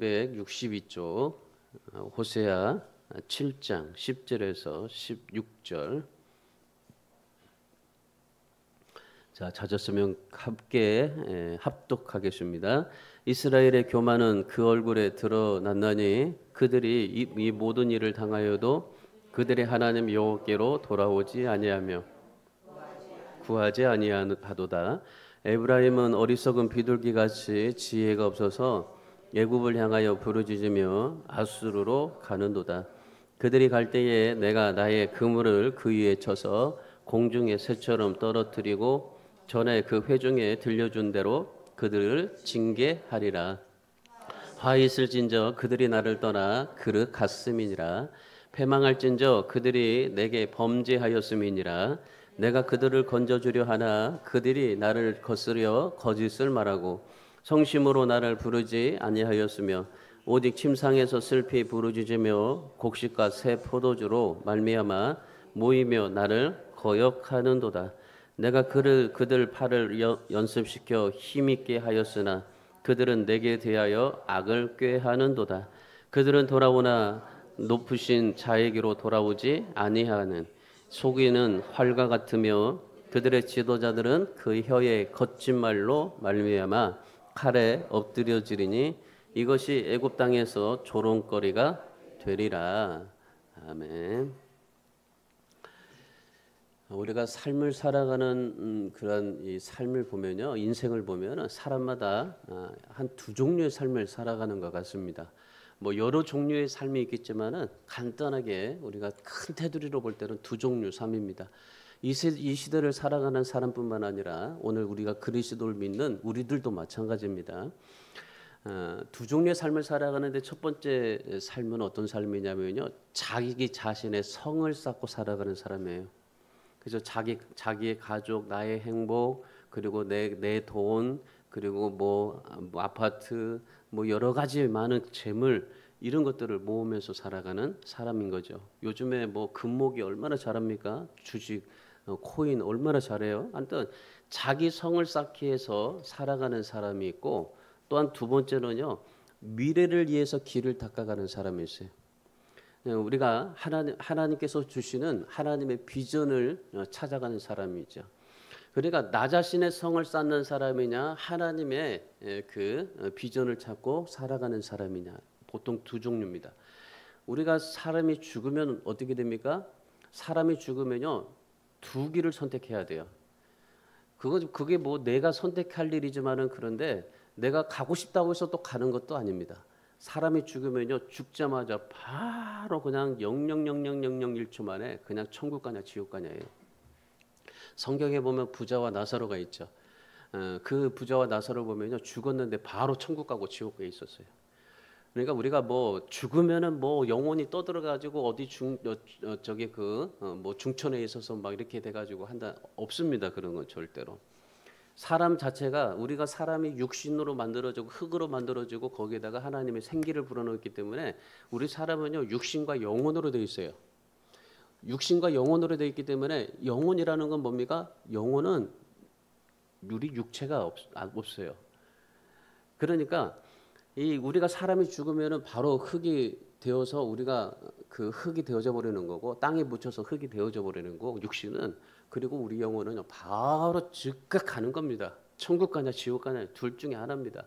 162쪽 호세아 7장 10절에서 16절. 자, 찾았으면 함께 합독하겠습니다. 이스라엘의 교만은 그 얼굴에 드러났나니 그들이 이 모든 일을 당하여도 그들의 하나님 여호와께로 돌아오지 아니하며 구하지 아니하도다. 에브라임은 어리석은 비둘기같이 지혜가 없어서 애굽을 향하여 부르짖으며 아수르로 가는도다. 그들이 갈 때에 내가 나의 그물을 그 위에 쳐서 공중의 새처럼 떨어뜨리고 전에 그 회중에 들려준 대로 그들을 징계하리라. 화 있을진저 그들이 나를 떠나 그릇 갔음이니라. 패망할진저 그들이 내게 범죄하였음이니라. 내가 그들을 건져주려 하나 그들이 나를 거스려 거짓을 말하고 성심으로 나를 부르지 아니하였으며 오직 침상에서 슬피 부르짖으며 곡식과 새 포도주로 말미암아 모이며 나를 거역하는도다. 내가 그들 팔을 연습시켜 힘있게 하였으나 그들은 내게 대하여 악을 꾀하는도다. 그들은 돌아오나 높으신 자에게로 돌아오지 아니하는 속이는 활과 같으며 그들의 지도자들은 그 혀의 거친 말로 말미암아 칼에 엎드려지리니 이것이 애굽 땅에서 조롱거리가 되리라. 아멘. 우리가 삶을 살아가는 그런 이 삶을 보면요, 인생을 보면 사람마다 한 두 종류의 삶을 살아가는 것 같습니다. 뭐 여러 종류의 삶이 있겠지만은 간단하게 우리가 큰 테두리로 볼 때는 두 종류 삶입니다. 이 시대를 살아가는 사람뿐만 아니라 오늘 우리가 그리스도를 믿는 우리들도 마찬가지입니다. 두 종류의 삶을 살아가는데 첫 번째 삶은 어떤 삶이냐면요, 자기 자신의 성을 쌓고 살아가는 사람이에요. 그래서 자기의 가족, 나의 행복, 그리고 내 돈, 그리고 뭐 아파트, 뭐 여러 가지 많은 재물 이런 것들을 모으면서 살아가는 사람인 거죠. 요즘에 뭐 금목이 얼마나 잘합니까? 주식, 코인 얼마나 잘해요. 하여튼 자기 성을 쌓기 위해서 살아가는 사람이 있고, 또한 두 번째는요, 미래를 위해서 길을 닦아가는 사람이 있어요. 우리가 하나님께서 주시는 하나님의 비전을 찾아가는 사람이죠. 그러니까 나 자신의 성을 쌓는 사람이냐, 하나님의 그 비전을 찾고 살아가는 사람이냐, 보통 두 종류입니다. 우리가 사람이 죽으면 어떻게 됩니까? 사람이 죽으면요, 두 길을 선택해야 돼요. 그게 뭐 내가 선택할 일이지만은, 그런데 내가 가고 싶다고 해서 또 가는 것도 아닙니다. 사람이 죽으면요, 죽자마자 바로 그냥 0.00001초 만에 그냥 천국 가냐 지옥 가냐예요. 성경에 보면 부자와 나사로가 있죠. 그 부자와 나사로 보면요, 죽었는데 바로 천국 가고 지옥 가에 있었어요. 그러니까 우리가 뭐 죽으면은 뭐 영혼이 떠들어가지고 어디 저기 뭐 중천에 있어서 막 이렇게 돼가지고 한다, 없습니다. 그런 건 절대로. 사람 자체가, 우리가 사람이 육신으로 만들어지고 흙으로 만들어지고 거기에다가 하나님의 생기를 불어넣었기 때문에 우리 사람은요, 육신과 영혼으로 되어 있어요. 육신과 영혼으로 되어 있기 때문에, 영혼이라는 건 뭡니까? 영혼은 우리 육체가 없어요. 그러니까 우리가 사람이 죽으면은 바로 흙이 되어서 우리가 그 흙이 되어져 버리는 거고, 땅에 묻혀서 흙이 되어져 버리는 거고, 육신은. 그리고 우리 영혼은 바로 즉각 가는 겁니다. 천국 가냐 지옥 가냐 둘 중에 하나입니다.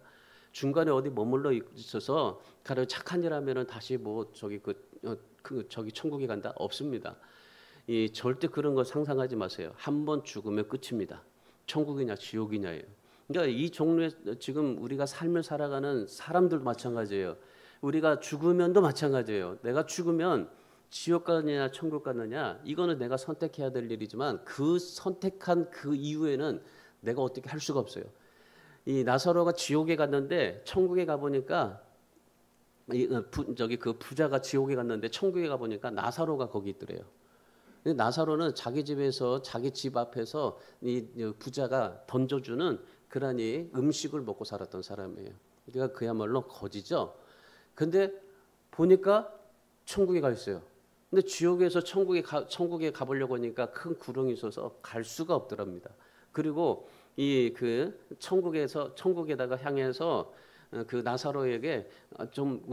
중간에 어디 머물러 있어서 가령 착한 일 하면은 다시 뭐 저기 저기 천국에 간다, 없습니다. 절대 그런 거 상상하지 마세요. 한 번 죽으면 끝입니다. 천국이냐 지옥이냐예요. 그러니까 이 종류의 지금 우리가 삶을 살아가는 사람들도 마찬가지예요. 우리가 죽으면도 마찬가지예요. 내가 죽으면 지옥 가느냐 천국 가느냐, 이거는 내가 선택해야 될 일이지만 그 선택한 그 이후에는 내가 어떻게 할 수가 없어요. 이 나사로가 지옥에 갔는데 천국에 가보니까 그 부자가 지옥에 갔는데 천국에 가보니까 나사로가 거기 있더래요. 나사로는 자기 집에서, 자기 집 앞에서 이 부자가 던져주는 그러니 음식을 먹고 살았던 사람이에요. 그러니까 그야말로 거지죠. 근데 보니까 천국에 가 있어요. 근데 지옥에서 천국에 가보려고 하니까 큰 구렁이 있어서 갈 수가 없더랍니다. 그리고 천국에다가 향해서 그 나사로에게 좀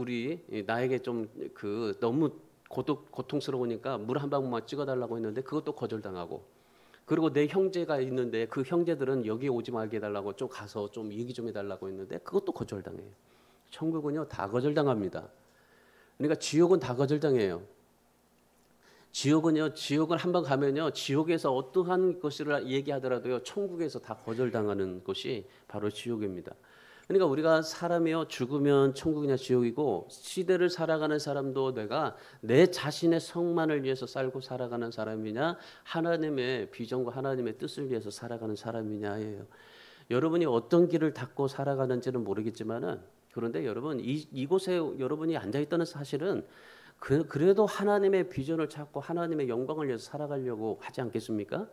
나에게 좀 그 너무 고통스러우니까 물 한 방울만 찍어달라고 했는데 그것도 거절당하고, 그리고 내 형제가 있는데 그 형제들은 여기 오지 말게 해달라고 좀 가서 좀 얘기 좀 해달라고 했는데 그것도 거절당해요. 천국은요 다 거절당합니다. 그러니까 지옥은 다 거절당해요. 지옥은 한번 가면요, 지옥에서 어떠한 것을 얘기하더라도요, 천국에서 다 거절당하는 것이 바로 지옥입니다. 그러니까 우리가 사람이요, 죽으면 천국이냐 지옥이고, 시대를 살아가는 사람도 내가 내 자신의 성만을 위해서 살고 살아가는 사람이냐, 하나님의 비전과 하나님의 뜻을 위해서 살아가는 사람이냐예요. 여러분이 어떤 길을 닦고 살아가는지는 모르겠지만은, 그런데 여러분 이곳에 여러분이 앉아 있다는 사실은 그래도 하나님의 비전을 찾고 하나님의 영광을 위해서 살아가려고 하지 않겠습니까?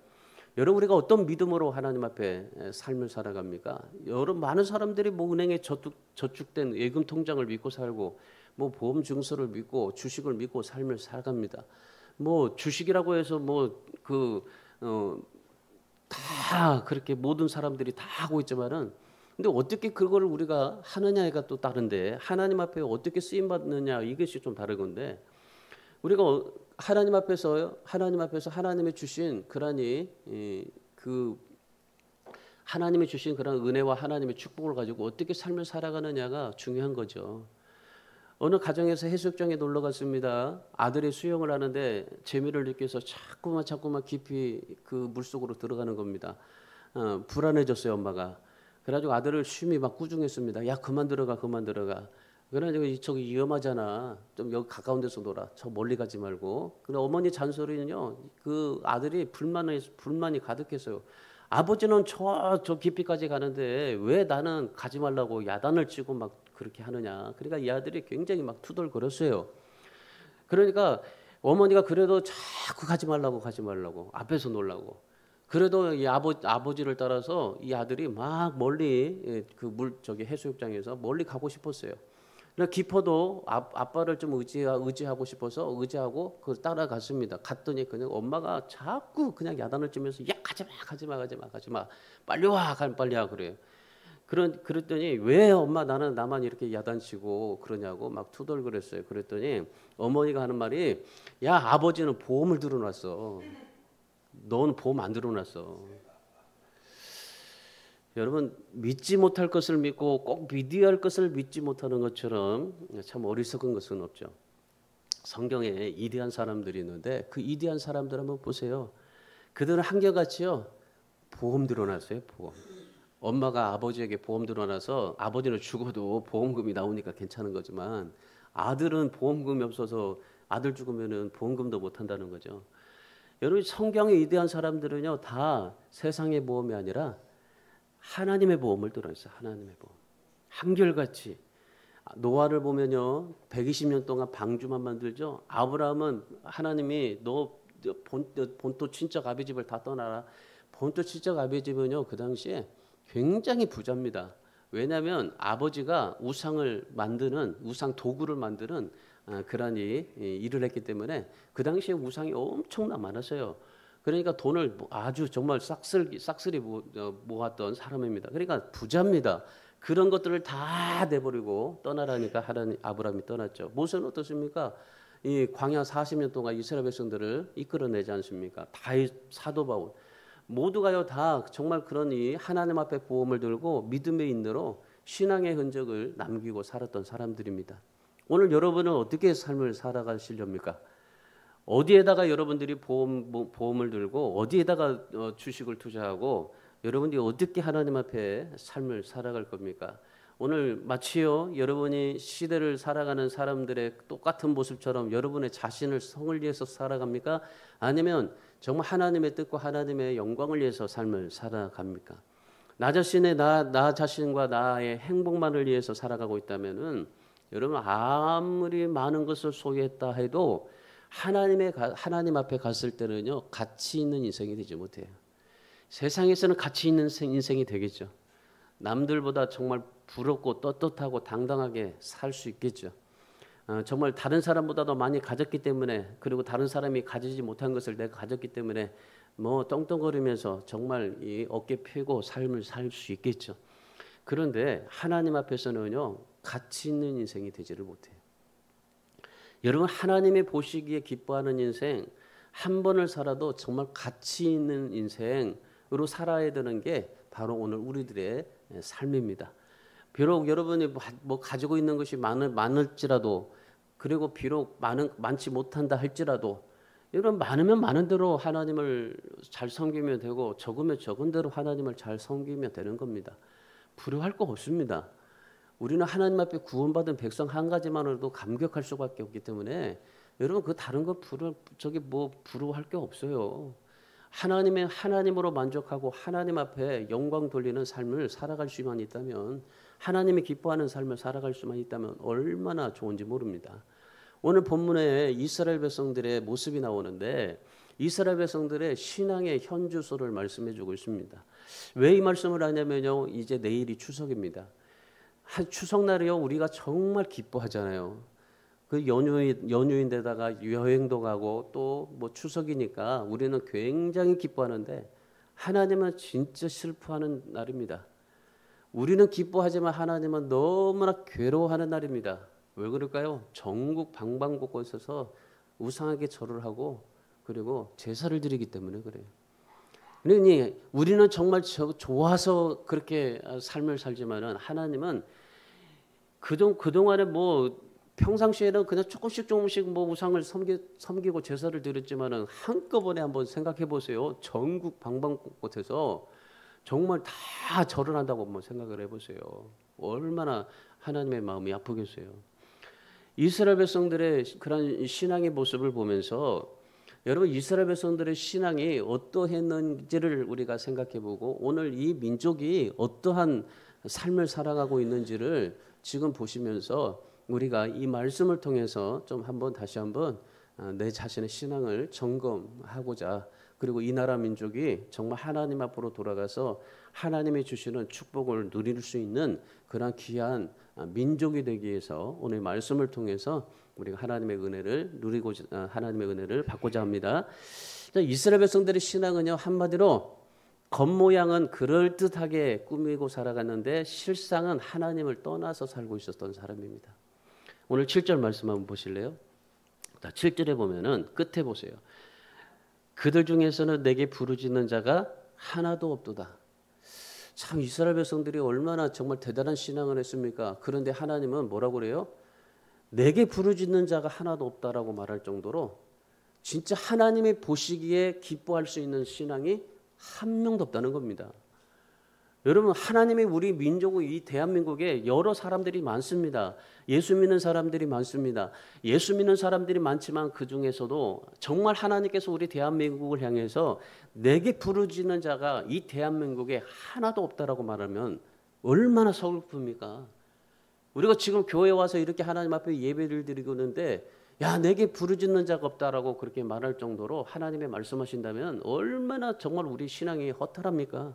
여러분 우리가 어떤 믿음으로 하나님 앞에 삶을 살아갑니까? 여러분 많은 사람들이 뭐 은행에 저축된 예금 통장을 믿고 살고, 뭐 보험 증서를 믿고 주식을 믿고 삶을 살아갑니다. 뭐 주식이라고 해서 다 그렇게 모든 사람들이 다 하고 있지만은, 근데 어떻게 그걸 우리가 하느냐가 또 다른데, 하나님 앞에 어떻게 쓰임 받느냐 이것이 좀 다른 건데, 우리가 하나님 앞에서 하나님이 주신 하나님이 주신 그런 은혜와 하나님의 축복을 가지고 어떻게 삶을 살아가느냐가 중요한 거죠. 어느 가정에서 해수욕장에 놀러 갔습니다. 아들이 수영을 하는데 재미를 느껴서 자꾸만 깊이 그 물속으로 들어가는 겁니다. 불안해졌어요, 엄마가. 그래가지고 아들을 쉼이 막 꾸중했습니다. 야, 그만 들어가. 그래가지고 저기 위험하잖아. 좀 여기 가까운 데서 놀아. 저 멀리 가지 말고. 근데 어머니 잔소리는요, 그 아들이 불만이 가득했어요. 아버지는 저 깊이까지 가는데 왜 나는 가지 말라고 야단을 치고 막 그렇게 하느냐. 그러니까 이 아들이 굉장히 막 투덜거렸어요. 그러니까 어머니가 그래도 자꾸 가지 말라고 앞에서 놀라고. 그래도 이 아버지를 따라서 이 아들이 막 멀리 저기 해수욕장에서 멀리 가고 싶었어요. 그러니까 깊어도 아빠를 좀 의지하고 싶어서 의지하고 그 따라갔습니다. 갔더니 그냥 엄마가 자꾸 그냥 야단을 치면서 야, 가지 마. 빨리 와 그래요. 그랬더니 왜 엄마 나만 이렇게 야단치고 그러냐고 막 투덜거렸어요. 그랬더니 어머니가 하는 말이, 야, 아버지는 보험을 들어놨어. 너는 보험 안 들어놨어. 여러분 믿지 못할 것을 믿고 꼭 믿어야 할 것을 믿지 못하는 것처럼 참 어리석은 것은 없죠. 성경에 이대한 사람들이 있는데 그 이대한 사람들 한번 보세요. 그들은 한결같이요 보험 들어놨어요. 보험. 엄마가 아버지에게 보험 들어놔서 아버지는 죽어도 보험금이 나오니까 괜찮은 거지만, 아들은 보험금이 없어서 아들 죽으면은 보험금도 못 한다는 거죠. 여러분 성경에 이대한 사람들은요 다 세상의 보험이 아니라 하나님의 보험을 들어있어요. 하나님의 보험. 한결같이. 노아를 보면요 120년 동안 방주만 만들죠. 아브라함은 하나님이 너 본토 친척 아비 집을 다 떠나라. 본토 친척 아비 집은요 그 당시에 굉장히 부자입니다. 왜냐하면 아버지가 우상 도구를 만드는 그런 일을 했기 때문에 그 당시에 우상이 엄청나 많았어요. 그러니까 돈을 아주 정말 싹쓸이 모았던 사람입니다. 그러니까 부자입니다. 그런 것들을 다 내버리고 떠나라니까 아브라함이 떠났죠. 모세는 어떻습니까? 이 광야 40년 동안 이스라엘 백성들을 이끌어내지 않습니까? 다윗, 사도 바울 모두가요 다 정말 그런 이 하나님 앞에 보험을 들고 믿음의 인내로 신앙의 흔적을 남기고 살았던 사람들입니다. 오늘 여러분은 어떻게 삶을 살아가시렵니까? 어디에다가 여러분들이 보험을 들고 어디에다가 주식을 투자하고 여러분들이 어떻게 하나님 앞에 삶을 살아갈 겁니까? 오늘 마치요 여러분이 시대를 살아가는 사람들의 똑같은 모습처럼 여러분의 자신을 성을 위해서 살아갑니까? 아니면 정말 하나님의 뜻과 하나님의 영광을 위해서 삶을 살아갑니까? 나 자신과 나의 행복만을 위해서 살아가고 있다면은 여러분 아무리 많은 것을 소유했다 해도 하나님 앞에 갔을 때는요 가치 있는 인생이 되지 못해요. 세상에서는 가치 있는 인생이 되겠죠. 남들보다 정말 부럽고 떳떳하고 당당하게 살 수 있겠죠. 정말 다른 사람보다도 많이 가졌기 때문에, 그리고 다른 사람이 가지지 못한 것을 내가 가졌기 때문에 뭐 떵떵거리면서 정말 이 어깨 펴고 삶을 살 수 있겠죠. 그런데 하나님 앞에서는요, 가치 있는 인생이 되지를 못해요. 여러분, 하나님의 보시기에 기뻐하는 인생, 한 번을 살아도 정말 가치 있는 인생으로 살아야 되는 게 바로 오늘 우리들의 삶입니다. 비록 여러분이 뭐 가지고 있는 것이 많을지라도, 그리고 비록 많지 못한다 할지라도, 여러분 많으면 많은 대로 하나님을 잘 섬기면 되고, 적으면 적은 대로 하나님을 잘 섬기면 되는 겁니다. 부러워할 거 없습니다. 우리는 하나님 앞에 구원받은 백성 한 가지만으로도 감격할 수밖에 없기 때문에 여러분 그 다른 거 부러워할 게 없어요. 하나님으로 만족하고 하나님 앞에 영광 돌리는 삶을 살아갈 수만 있다면, 하나님이 기뻐하는 삶을 살아갈 수만 있다면 얼마나 좋은지 모릅니다. 오늘 본문에 이스라엘 백성들의 모습이 나오는데, 이스라엘 백성들의 신앙의 현주소를 말씀해 주고 있습니다. 왜 이 말씀을 하냐면요, 이제 내일이 추석입니다. 추석날이요, 우리가 정말 기뻐하잖아요. 그 연휴인데다가 여행도 가고 또 뭐 추석이니까 우리는 굉장히 기뻐하는데, 하나님은 진짜 슬퍼하는 날입니다. 우리는 기뻐하지만 하나님은 너무나 괴로워하는 날입니다. 왜 그럴까요? 전국 방방곳곳에서 우상에게 절을 하고 그리고 제사를 드리기 때문에 그래요. 그러니 우리는 정말 좋아서 그렇게 삶을 살지만은, 하나님은 그동안에 뭐 평상시에는 그냥 조금씩 뭐 우상을 섬기고 제사를 드렸지만은, 한꺼번에 한번 생각해 보세요. 전국 방방곳곳에서 정말 다 절을 한다고 한번 생각을 해보세요. 얼마나 하나님의 마음이 아프겠어요. 이스라엘 백성들의 그런 신앙의 모습을 보면서 여러분, 이스라엘 백성들의 신앙이 어떠했는지를 우리가 생각해보고, 오늘 이 민족이 어떠한 삶을 살아가고 있는지를 지금 보시면서 우리가 이 말씀을 통해서 좀 다시 한번 내 자신의 신앙을 점검하고자, 그리고 이 나라 민족이 정말 하나님 앞으로 돌아가서 하나님이 주시는 축복을 누릴 수 있는 그런 귀한 민족이 되기 위해서 오늘 말씀을 통해서 우리가 하나님의 은혜를 하나님의 은혜를 받고자 합니다. 이스라엘 백성들의 신앙은요, 한마디로 겉모양은 그럴듯하게 꾸미고 살아갔는데 실상은 하나님을 떠나서 살고 있었던 사람입니다. 오늘 7절 말씀 한번 보실래요? 7절에 보면은 끝에 보세요. 그들 중에서는 내게 부르짖는 자가 하나도 없도다. 참, 이스라엘 백성들이 얼마나 정말 대단한 신앙을 했습니까? 그런데 하나님은 뭐라고 그래요? 내게 부르짖는 자가 하나도 없다라고 말할 정도로 진짜 하나님이 보시기에 기뻐할 수 있는 신앙이 한 명도 없다는 겁니다. 여러분, 하나님이 우리 민족의 이 대한민국에 여러 사람들이 많습니다. 예수 믿는 사람들이 많습니다. 예수 믿는 사람들이 많지만 그 중에서도 정말 하나님께서 우리 대한민국을 향해서 내게 부르짖는 자가 이 대한민국에 하나도 없다라고 말하면 얼마나 서글픕니까? 우리가 지금 교회에 와서 이렇게 하나님 앞에 예배를 드리고 있는데, 야, 내게 부르짖는 자가 없다라고 그렇게 말할 정도로 하나님의 말씀하신다면 얼마나 정말 우리 신앙이 허탈합니까?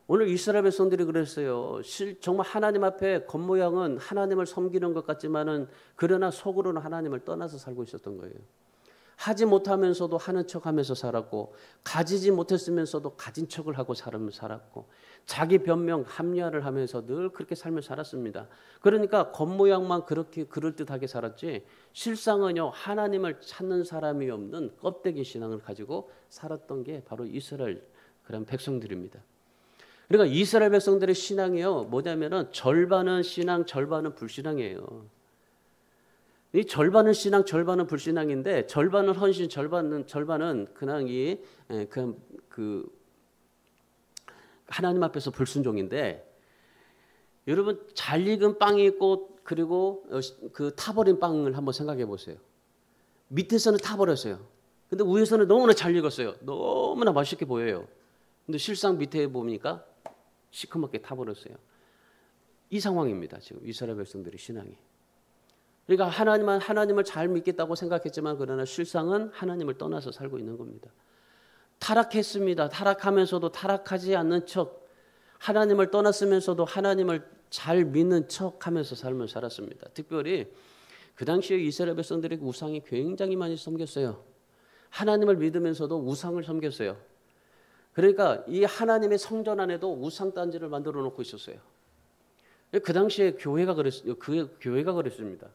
오늘 이스라엘 백성들이 그랬어요. 정말 하나님 앞에 겉모양은 하나님을 섬기는 것 같지만은, 그러나 속으로는 하나님을 떠나서 살고 있었던 거예요. 하지 못하면서도 하는 척하면서 살았고, 가지지 못했으면서도 가진 척을 하고 삶을 살았고, 자기 변명 합리화를 하면서 늘 그렇게 삶을 살았습니다. 그러니까 겉모양만 그렇게 그럴듯하게 살았지, 실상은요, 하나님을 찾는 사람이 없는 껍데기 신앙을 가지고 살았던 게 바로 이스라엘 그런 백성들입니다. 그러니까 이스라엘 백성들의 신앙이요, 뭐냐면은 절반은 신앙, 절반은 불신앙이에요. 이 절반은 신앙, 절반은 불신앙인데, 절반은 헌신, 절반은 그냥 그 하나님 앞에서 불순종인데, 여러분 잘 익은 빵이 있고, 그리고 그 타버린 빵을 한번 생각해 보세요. 밑에서는 타버렸어요. 근데 위에서는 너무나 잘 익었어요. 너무나 맛있게 보여요. 근데 실상 밑에 보니까 시커멓게 타버렸어요. 이 상황입니다. 지금 이스라엘 백성들의 신앙이. 그러니까 하나님을 잘 믿겠다고 생각했지만, 그러나 실상은 하나님을 떠나서 살고 있는 겁니다. 타락했습니다. 타락하면서도 타락하지 않는 척, 하나님을 떠났으면서도 하나님을 잘 믿는 척하면서 삶을 살았습니다. 특별히 그 당시에 이스라엘 백성들이 우상이 굉장히 많이 섬겼어요. 하나님을 믿으면서도 우상을 섬겼어요. 그러니까 이 하나님의 성전 안에도 우상 단지를 만들어 놓고 있었어요. 그 당시에 그 교회가 그랬습니다.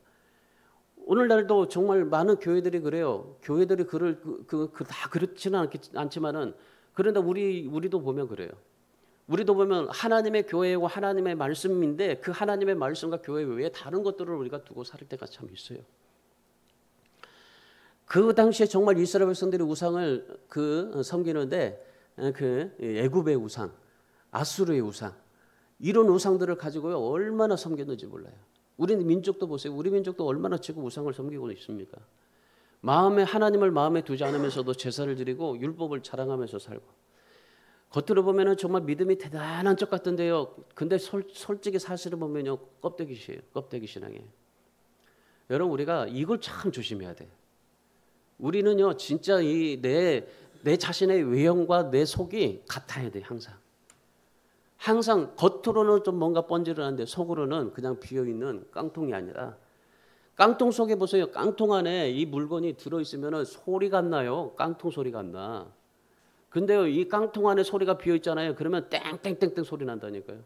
오늘날도 정말 많은 교회들이 그래요. 교회들이 다 그렇지는 않지만은 그런데 우리도 보면 그래요. 우리도 보면 하나님의 교회고 하나님의 말씀인데 그 하나님의 말씀과 교회 외에 다른 것들을 우리가 두고 살 때가 참 있어요. 그 당시에 정말 이스라엘 백성들이 우상을 섬기는데 애굽의 우상, 아수르의 우상 이런 우상들을 가지고요 얼마나 섬겼는지 몰라요. 우리 민족도 보세요. 우리 민족도 얼마나 지금 우상을 섬기고 있습니까? 하나님을 마음에 두지 않으면서도 제사를 드리고 율법을 자랑하면서 살고 겉으로 보면은 정말 믿음이 대단한 척 같은데요. 근데 솔직히 사실을 보면요 껍데기 신앙이에요. 여러분 우리가 이걸 참 조심해야 돼. 우리는요 진짜 내 자신의 외형과 내 속이 같아야 돼 항상. 항상 겉으로는 좀 뭔가 번지르는데 속으로는 그냥 비어있는 깡통이 아니라 깡통 속에 보세요. 깡통 안에 이 물건이 들어있으면 소리가 안 나요. 깡통 소리가 안 나. 근데요 이 깡통 안에 소리가 비어있잖아요. 그러면 땡땡땡땡 소리 난다니까요.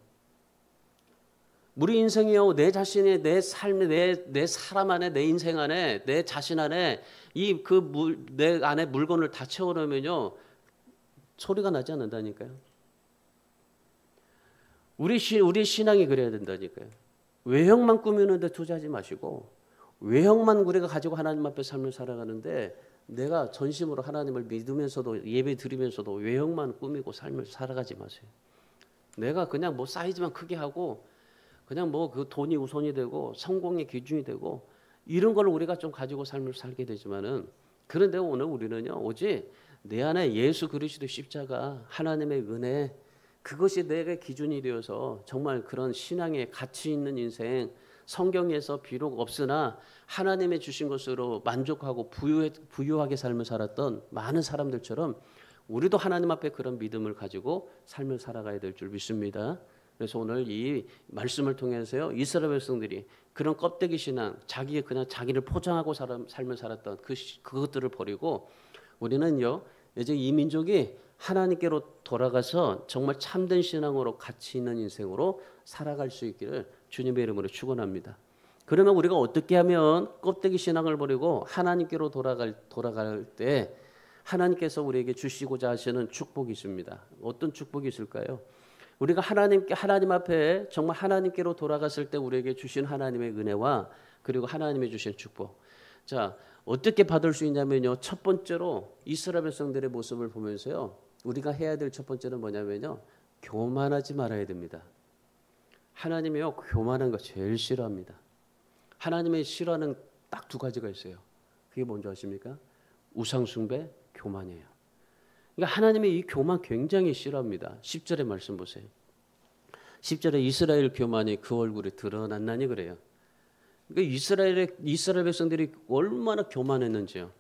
우리 인생이요 내 자신의 내 삶의 내 사람 안에 내 인생 안에 내 자신 안에 내 안에 물건을 다 채워놓으면요 소리가 나지 않는다니까요. 우리 신앙이 그래야 된다니까요. 외형만 꾸미는데 투자하지 마시고 외형만 우리가 가지고 하나님 앞에 삶을 살아가는데 내가 전심으로 하나님을 믿으면서도 예배 드리면서도 외형만 꾸미고 삶을 살아가지 마세요. 내가 그냥 뭐 사이즈만 크게 하고 그냥 뭐 그 돈이 우선이 되고 성공의 기준이 되고 이런 걸 우리가 좀 가지고 삶을 살게 되지만은 그런데 오늘 우리는요 오직 내 안에 예수 그리스도 십자가 하나님의 은혜 그것이 내게 기준이 되어서 정말 그런 신앙의 가치 있는 인생 성경에서 비록 없으나 하나님의 주신 것으로 만족하고 부유하게 삶을 살았던 많은 사람들처럼 우리도 하나님 앞에 그런 믿음을 가지고 삶을 살아가야 될 줄 믿습니다. 그래서 오늘 이 말씀을 통해서요 이스라엘 백성들이 그런 껍데기 신앙 자기를 포장하고 삶을 살았던 그것들을 버리고 우리는요 이제 이 민족이 하나님께로 돌아가서 정말 참된 신앙으로 가치 있는 인생으로 살아갈 수 있기를 주님의 이름으로 축원합니다. 그러면 우리가 어떻게 하면 껍데기 신앙을 버리고 하나님께로 돌아갈 때 하나님께서 우리에게 주시고자 하시는 축복이 있습니다. 어떤 축복이 있을까요? 우리가 하나님 앞에 정말 하나님께로 돌아갔을 때 우리에게 주신 하나님의 은혜와 그리고 하나님이 주신 축복. 자, 어떻게 받을 수 있냐면요. 첫 번째로 이스라엘 백성들의 모습을 보면서요. 우리가 해야 될 첫 번째는 뭐냐면요. 교만하지 말아야 됩니다. 하나님이요. 교만한 거 제일 싫어합니다. 하나님의 싫어하는 딱 두 가지가 있어요. 그게 뭔지 아십니까? 우상숭배, 교만이에요. 그러니까 하나님의 이 교만 굉장히 싫어합니다. 10절의 말씀 보세요. 10절에 이스라엘 교만이 그 얼굴에 드러났나니 그래요. 그러니까 이스라엘 백성들이 얼마나 교만했는지요.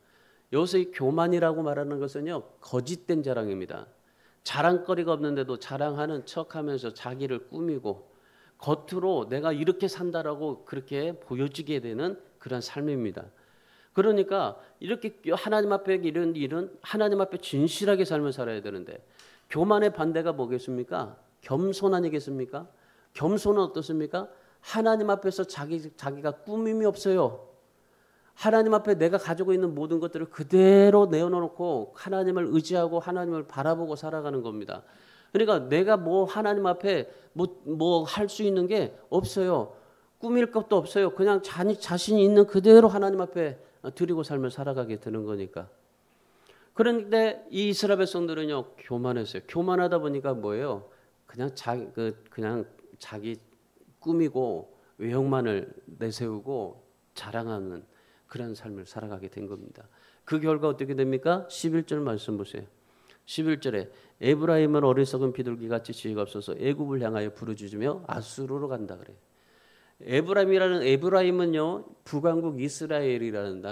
여기서 이 교만이라고 말하는 것은요 거짓된 자랑입니다. 자랑거리가 없는데도 자랑하는 척하면서 자기를 꾸미고 겉으로 내가 이렇게 산다라고 그렇게 보여지게 되는 그런 삶입니다. 그러니까 이렇게 하나님 앞에 이런 일은 하나님 앞에 진실하게 삶을 살아야 되는데 교만의 반대가 뭐겠습니까? 겸손 아니겠습니까? 겸손은 어떻습니까? 하나님 앞에서 자기가 꾸밈이 없어요. 하나님 앞에 내가 가지고 있는 모든 것들을 그대로 내어놓고 하나님을 의지하고 하나님을 바라보고 살아가는 겁니다. 그러니까 내가 하나님 앞에 뭐 할 수 있는 게 없어요. 꾸밀 것도 없어요. 그냥 자신이 있는 그대로 하나님 앞에 드리고 삶을 살아가게 되는 거니까. 그런데 이 이스라엘 백성들은요 교만했어요. 교만하다 보니까 뭐예요? 그냥 자기 꾸미고 외형만을 내세우고 자랑하는 그런 삶을 살아가게 된 겁니다. 그 결과 어떻게 됩니까? 11절 말씀 보세요. 11절에 에브라임은 어리석은 비둘기같이 지혜가 없어서 애굽을 향하여 부르짖으며 아수르로 간다 그래요. 에브라임은요 북왕국 이스라엘이라는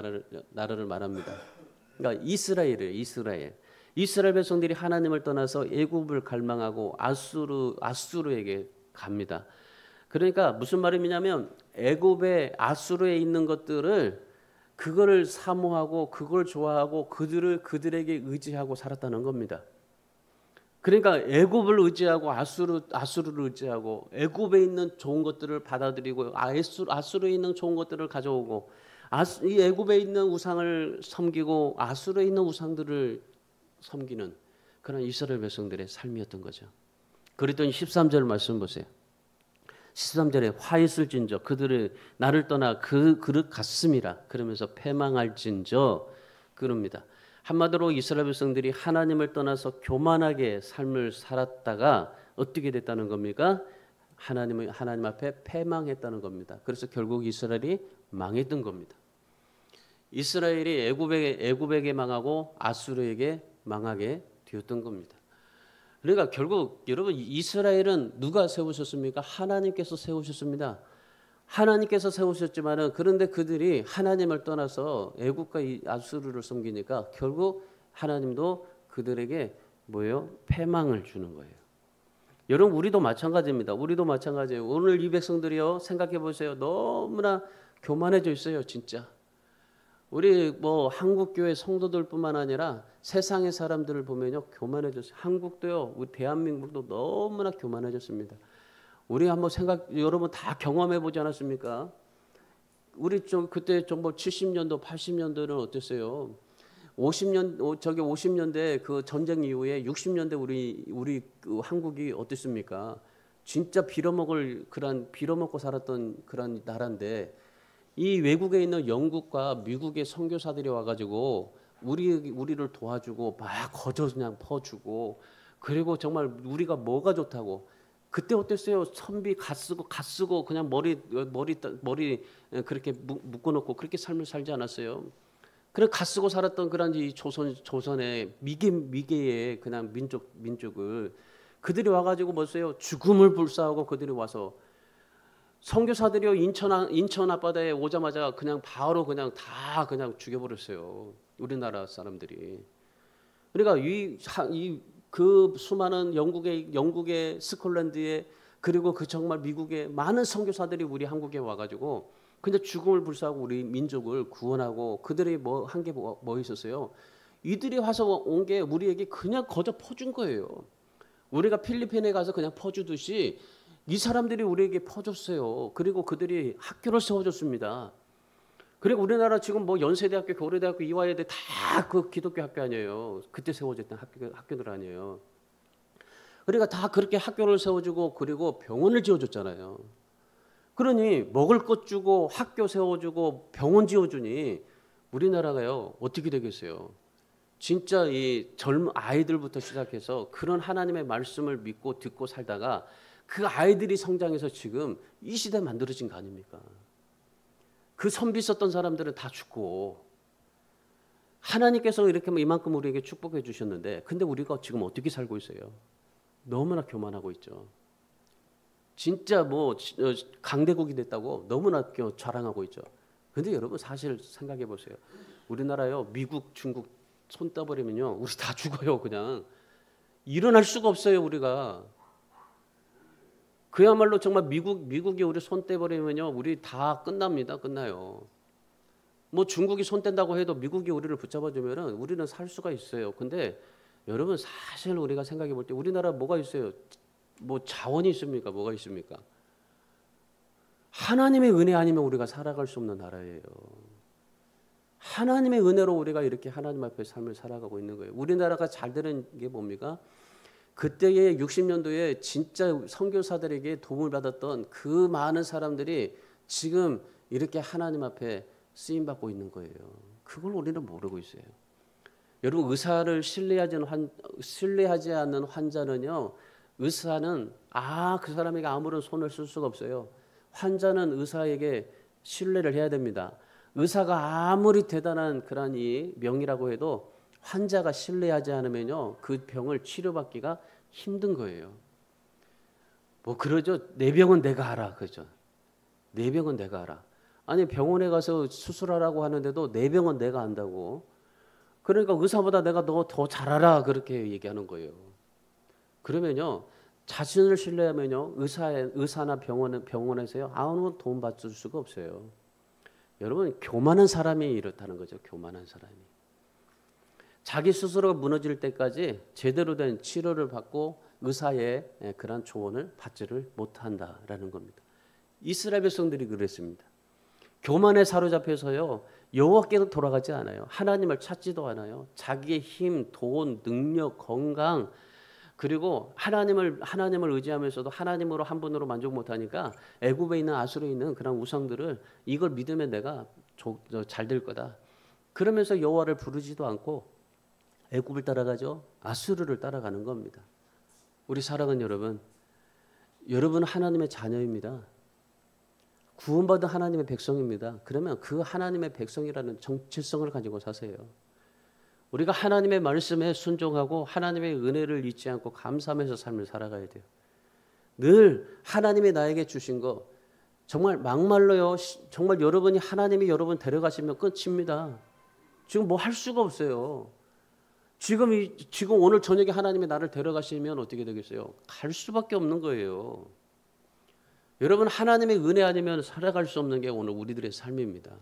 나라를 말합니다. 그러니까 이스라엘이에요. 이스라엘 백성들이 하나님을 떠나서 애굽을 갈망하고 아수르에게 갑니다. 그러니까 무슨 말이냐면 애굽의 아수르에 있는 그거를 사모하고 그걸 좋아하고 그들에게 의지하고 살았다는 겁니다. 그러니까 애굽을 의지하고 아수르를 의지하고 애굽에 있는 좋은 것들을 받아들이고 아수르에 있는 좋은 것들을 가져오고 이 애굽에 있는 우상을 섬기고 아수르에 있는 우상들을 섬기는 그런 이스라엘 백성들의 삶이었던 거죠. 그랬더니 13절 말씀 보세요. 13절에 화 있을진저 그들의 나를 떠나 그 그릇 같음이라 그러면서 패망할진저 그럽니다. 한마디로 이스라엘 백성들이 하나님을 떠나서 교만하게 삶을 살았다가 어떻게 됐다는 겁니까? 하나님 앞에 패망했다는 겁니다. 그래서 결국 이스라엘이 망했던 겁니다. 이스라엘이 애굽에게 망하고 아수르에게 망하게 되었던 겁니다. 그러니까 결국 여러분 이스라엘은 누가 세우셨습니까? 하나님께서 세우셨습니다. 하나님께서 세우셨지만은 그런데 그들이 하나님을 떠나서 애굽과 아수르를 섬기니까 결국 하나님도 그들에게 뭐예요? 패망을 주는 거예요. 여러분 우리도 마찬가지입니다. 우리도 마찬가지예요. 오늘 이 백성들이요 생각해 보세요. 너무나 교만해져 있어요, 진짜. 우리 뭐 한국교회 성도들뿐만 아니라 세상의 사람들을 보면요 교만해졌어요. 한국도요, 우리 대한민국도 너무나 교만해졌습니다. 우리 한번 여러분 다 경험해 보지 않았습니까? 우리 좀 그때 좀 뭐 70년도, 80년도는 어땠어요? 50년대 그 전쟁 이후에 60년대 우리 그 한국이 어땠습니까? 진짜 빌어먹고 살았던 그런 나라인데 이 외국에 있는 영국과 미국의 선교사들이 와가지고 우리를 도와주고 막 거저 그냥 퍼주고 그리고 정말 우리가 뭐가 좋다고 그때 어땠어요? 선비 갓 쓰고 그냥 머리 그렇게 묶어놓고 그렇게 삶을 살지 않았어요. 그래 갓 쓰고 살았던 그런 이 조선의 미개의 그냥 민족을 그들이 와가지고 뭐였어요? 죽음을 불사하고 그들이 와서 선교사들이요 인천 앞바다에 오자마자 그냥 바로 그냥 다 그냥 죽여버렸어요. 우리나라 사람들이. 그러니까 그 수많은 영국의 스콜랜드에 그리고 그 정말 미국의 많은 선교사들이 우리 한국에 와가지고 근데 죽음을 불사하고 우리 민족을 구원하고 그들이 한 게 뭐 있었어요? 이들이 와서 온 게 우리에게 그냥 거저 퍼준 거예요. 우리가 필리핀에 가서 그냥 퍼주듯이 이 사람들이 우리에게 퍼줬어요. 그리고 그들이 학교를 세워줬습니다. 그리고 우리나라 지금 뭐 연세대학교, 고려대학교, 이화여대 다 그 기독교 학교 아니에요. 그때 세워졌던 학교들 아니에요. 그러니까 다 그렇게 학교를 세워주고 그리고 병원을 지어줬잖아요. 그러니 먹을 것 주고 학교 세워주고 병원 지어주니 우리나라가요 어떻게 되겠어요? 진짜 이 젊은 아이들부터 시작해서 그런 하나님의 말씀을 믿고 듣고 살다가 그 아이들이 성장해서 지금 이 시대 만들어진 거 아닙니까? 그 선비 썼던 사람들은 다 죽고 하나님께서 이렇게 이만큼 우리에게 축복해 주셨는데 근데 우리가 지금 어떻게 살고 있어요? 너무나 교만하고 있죠. 진짜 뭐 강대국이 됐다고 너무나 자랑하고 있죠. 근데 여러분 사실 생각해 보세요. 우리나라요 미국, 중국 손 떠버리면요 우리 다 죽어요. 그냥 일어날 수가 없어요. 우리가 그야말로 정말 미국이 우리 손 떼버리면요 우리 다 끝납니다. 끝나요. 뭐 중국이 손 뗀다고 해도 미국이 우리를 붙잡아주면은 우리는 살 수가 있어요. 근데 여러분 사실 우리가 생각해 볼 때 우리나라 뭐가 있어요? 뭐 자원이 있습니까? 뭐가 있습니까? 하나님의 은혜 아니면 우리가 살아갈 수 없는 나라예요. 하나님의 은혜로 우리가 이렇게 하나님 앞에 삶을 살아가고 있는 거예요. 우리나라가 잘 되는 게 뭡니까? 그때의 60년도에 진짜 선교사들에게 도움을 받았던 그 많은 사람들이 지금 이렇게 하나님 앞에 쓰임 받고 있는 거예요. 그걸 우리는 모르고 있어요. 여러분 의사를 신뢰하지 않는 환자는요. 의사는 그 사람에게 아무런 손을 쓸 수가 없어요. 환자는 의사에게 신뢰를 해야 됩니다. 의사가 아무리 대단한 그런 이 명이라고 해도 환자가 신뢰하지 않으면요 그 병을 치료받기가 힘든 거예요. 뭐 그러죠. 내 병은 내가 알아, 그죠? 내 병은 내가 알아. 아니 병원에 가서 수술하라고 하는데도 내 병은 내가 안다고. 그러니까 의사보다 내가 너 더 잘 알아 그렇게 얘기하는 거예요. 그러면요 자신을 신뢰하면요 의사나 병원에서요 아무런 도움 받을 수가 없어요. 여러분 교만한 사람이 이렇다는 거죠. 교만한 사람이. 자기 스스로가 무너질 때까지 제대로 된 치료를 받고 의사의 그러한 조언을 받지를 못한다라는 겁니다. 이스라엘 백성들이 그랬습니다. 교만에 사로잡혀서요, 여호와께로 돌아가지 않아요. 하나님을 찾지도 않아요. 자기의 힘, 돈, 능력, 건강, 그리고 하나님을 의지하면서도 하나님으로 한 분으로 만족 못하니까 애굽에 있는 아수르에 있는 그런 우상들을 이걸 믿으면 내가 잘 될 거다. 그러면서 여호와를 부르지도 않고 애굽을 따라가죠. 아수르를 따라가는 겁니다. 우리 사랑하는 여러분, 여러분은 하나님의 자녀입니다. 구원받은 하나님의 백성입니다. 그러면 그 하나님의 백성이라는 정체성을 가지고 사세요. 우리가 하나님의 말씀에 순종하고 하나님의 은혜를 잊지 않고 감사하면서 삶을 살아가야 돼요. 늘 하나님이 나에게 주신 거 정말 막말로요. 정말 하나님이 여러분 데려가시면 끝입니다. 지금 뭐 할 수가 없어요. 지금 오늘 저녁에 하나님이 나를 데려가시면 어떻게 되겠어요? 갈 수밖에 없는 거예요. 여러분, 하나님의 은혜 아니면 살아갈 수 없는 게 오늘 우리들의 삶입니다.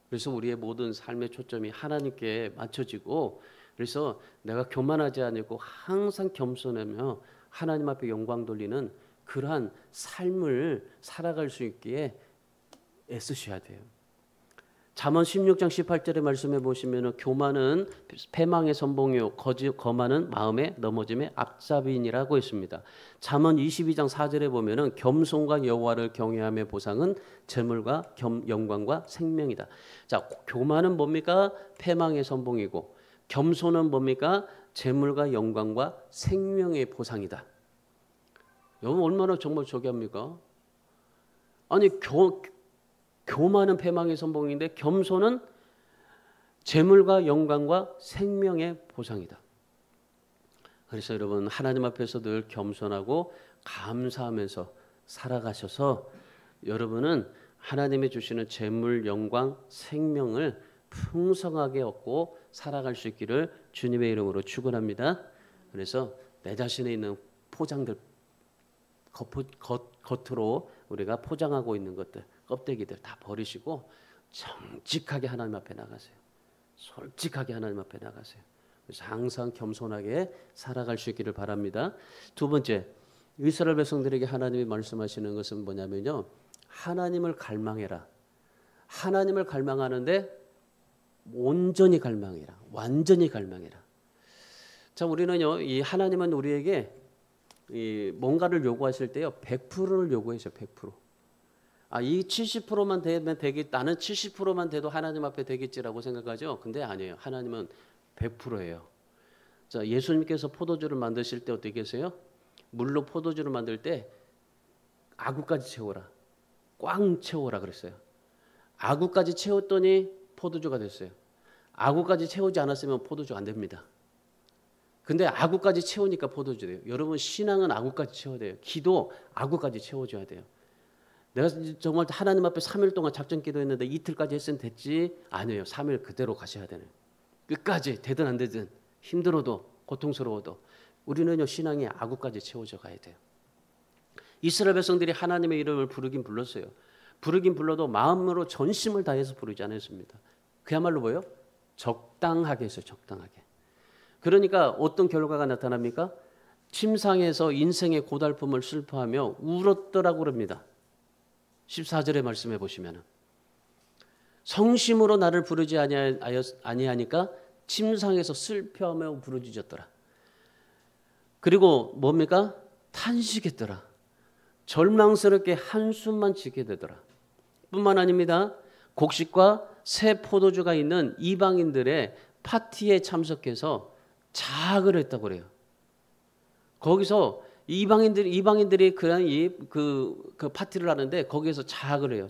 그래서 우리의 모든 삶의 초점이 하나님께 맞춰지고, 그래서 내가 교만하지 않고 항상 겸손하며 하나님 앞에 영광 돌리는 그러한 삶을 살아갈 수 있기에 애쓰셔야 돼요. 잠언 16장 18절의 말씀에 보시면 교만은 패망의 선봉이요 거만은 마음의 넘어짐의 앞잡이니라고 했습니다. 잠언 22장 4절에 보면은 겸손과 여호와를 경외함의 보상은 재물과 영광과 생명이다. 자, 교만은 뭡니까? 패망의 선봉이고, 겸손은 뭡니까? 재물과 영광과 생명의 보상이다. 여러분 얼마나 정말 저기 합니까? 아니 교만은 패망의 선봉인데 겸손은 재물과 영광과 생명의 보상이다. 그래서 여러분 하나님 앞에서 늘 겸손하고 감사하면서 살아가셔서 여러분은 하나님이 주시는 재물, 영광, 생명을 풍성하게 얻고 살아갈 수 있기를 주님의 이름으로 축원합니다. 그래서 내 자신에 있는 포장들, 겉으로 우리가 포장하고 있는 것들, 껍데기들 다 버리시고 정직하게 하나님 앞에 나가세요. 솔직하게 하나님 앞에 나가세요. 그래서 항상 겸손하게 살아갈 수 있기를 바랍니다. 두 번째, 이스라엘 백성들에게 하나님이 말씀하시는 것은 뭐냐면요, 하나님을 갈망해라. 하나님을 갈망하는데 온전히 갈망해라. 완전히 갈망해라. 자, 우리는요, 이 하나님은 우리에게 이 뭔가를 요구하실 때요, 100%를 요구하셔요. 100%. 이 70%만 되면 나는 70%만 돼도 하나님 앞에 되겠지라고 생각하죠. 근데 아니에요. 하나님은 100%예요. 자, 예수님께서 포도주를 만드실 때 어떻게 계세요? 물로 포도주를 만들 때 아구까지 채워라. 꽝 채워라 그랬어요. 아구까지 채웠더니 포도주가 됐어요. 아구까지 채우지 않았으면 포도주가 안 됩니다. 근데 아구까지 채우니까 포도주 돼요. 여러분 신앙은 아구까지 채워야 돼요. 기도 아구까지 채워줘야 돼요. 내가 정말 하나님 앞에 3일 동안 작전 기도했는데 이틀까지 했으면 됐지? 아니에요. 3일 그대로 가셔야 되는. 끝까지 되든 안 되든 힘들어도 고통스러워도 우리는요 신앙이 아구까지 채워져 가야 돼요. 이스라엘 백성들이 하나님의 이름을 부르긴 불렀어요. 부르긴 불러도 마음으로 전심을 다해서 부르지 않았습니다. 그야말로 뭐예요? 적당하게 했어요. 적당하게. 그러니까 어떤 결과가 나타납니까? 침상에서 인생의 고달픔을 슬퍼하며 울었더라고 그럽니다. 14절의 말씀해 보시면 성심으로 나를 부르지 아니하니까 침상에서 슬퍼하며 부르짖었더라. 그리고 뭡니까? 탄식했더라. 절망스럽게 한숨만 지게 되더라. 뿐만 아닙니다. 곡식과 새 포도주가 있는 이방인들의 파티에 참석해서 자학을 했다고 그래요. 거기서 이방인들이 그 파티를 하는데 거기에서 자학을 해요.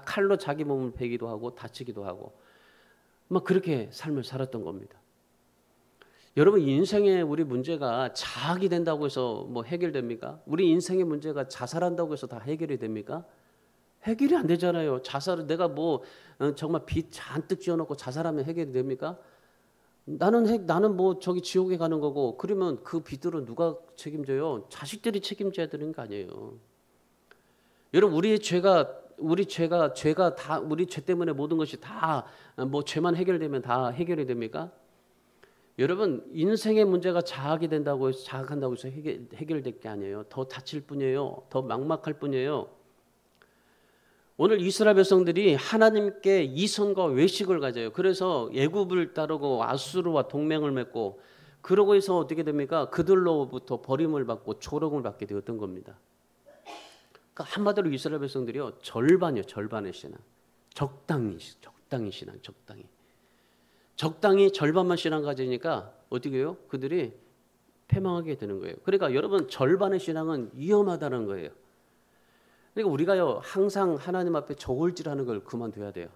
칼로 자기 몸을 베기도 하고 다치기도 하고 막 그렇게 삶을 살았던 겁니다. 여러분 인생의 우리 문제가 자학이 된다고 해서 뭐 해결됩니까? 우리 인생의 문제가 자살한다고 해서 다 해결이 됩니까? 해결이 안 되잖아요. 자살을 내가 뭐 정말 빚 잔뜩 지어놓고 자살하면 해결이 됩니까? 나는 뭐 저기 지옥에 가는 거고 그러면 그 빚들은 누가 책임져요? 자식들이 책임져야 되는 거 아니에요. 여러분 우리 죄 때문에 모든 것이 다 뭐 죄만 해결되면 다 해결이 됩니까? 여러분 인생의 문제가 자학이 된다고 해서 자학한다고 해서 해결될 게 아니에요. 더 다칠 뿐이에요. 더 막막할 뿐이에요. 오늘 이스라엘 백성들이 하나님께 이선과 외식을 가져요. 그래서 애굽을 따르고 아수르와 동맹을 맺고 그러고 해서 어떻게 됩니까? 그들로부터 버림을 받고 조롱을 받게 되었던 겁니다. 그러니까 한마디로 이스라엘 백성들이요 절반이요, 절반의 신앙. 적당히 신앙, 적당히 절반만 신앙 가지니까 어떻게 해요? 그들이 패망하게 되는 거예요. 그러니까 여러분 절반의 신앙은 위험하다는 거예요. 그러니까 우리가요 항상 하나님 앞에 저울질하는 걸 그만둬야 돼요.